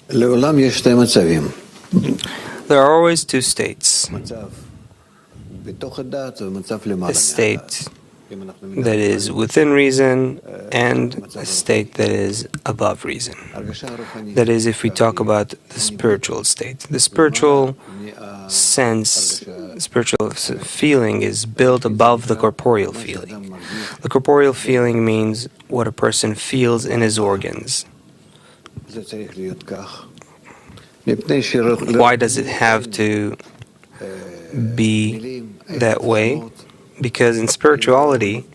לעולם יש שתי מצבים. There are always two states. מצב בתוך הדעת ומצב למעלה A state מהדעת. that is within reason and a state that is above reason. That is, if we talk about the spiritual state. The spiritual sense, spiritual feeling is built above the corporeal feeling. The corporeal feeling means what a person feels in his organs. Why does it have to be that way? Because in spirituality,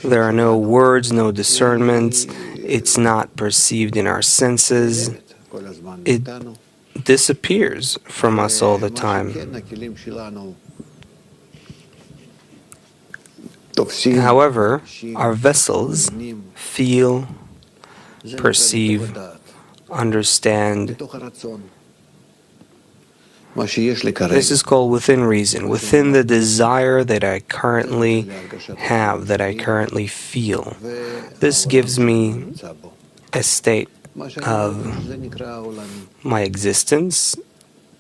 there are no words, no discernments. It's not perceived in our senses. It disappears from us all the time. However, our vessels feel, perceive, understand. This is called within reason, within the desire that I currently have, that I currently feel. This gives me a state of my existence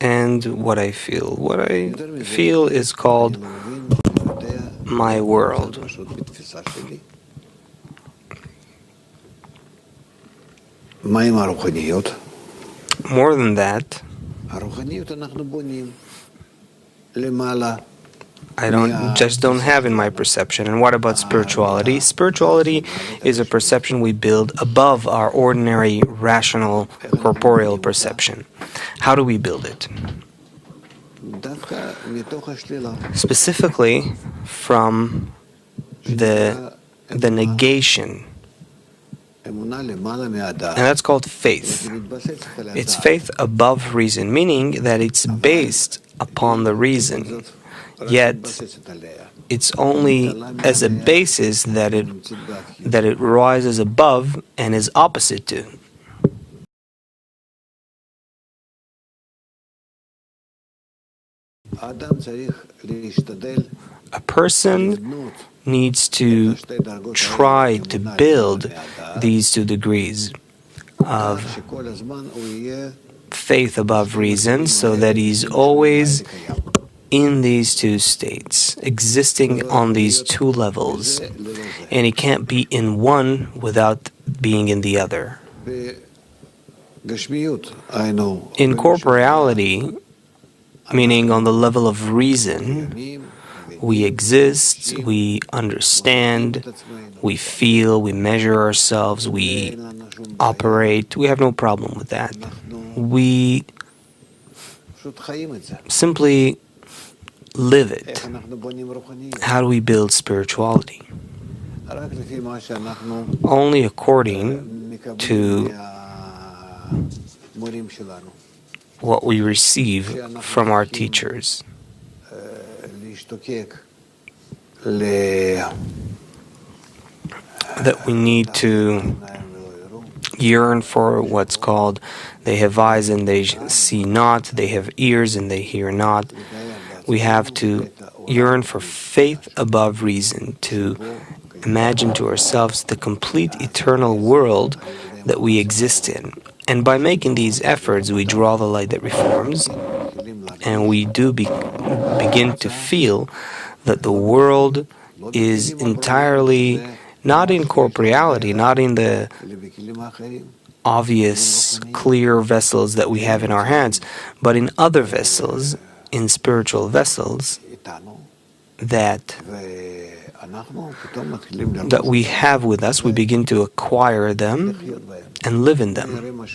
and what I feel. What I feel is called my world. More than that, I just don't have in my perception. And what about spirituality? Spirituality is a perception we build above our ordinary, rational, corporeal perception. How do we build it? Specifically from the negation. And that's called faith. It's faith above reason, meaning that it's based upon the reason, yet it's only as a basis that it rises above and is opposite to. A person needs to try to build these two degrees of faith above reason so that he's always in these two states, existing on these two levels, and he can't be in one without being in the other. In corporeality, meaning on the level of reason, we exist, we understand, we feel, we measure ourselves, we operate. We have no problem with that. We simply live it. How do we build spirituality? Only according to what we receive from our teachers. That we need to yearn for what's called they have eyes and they see not, they have ears and they hear not. We have to yearn for faith above reason, to imagine to ourselves the complete eternal world that we exist in. And by making these efforts, we draw the light that reforms, and we do begin to feel that the world is entirely not in corporeality, not in the obvious, clear vessels that we have in our hands, but in other vessels, in spiritual vessels, that we have with us. We begin to acquire them and live in them.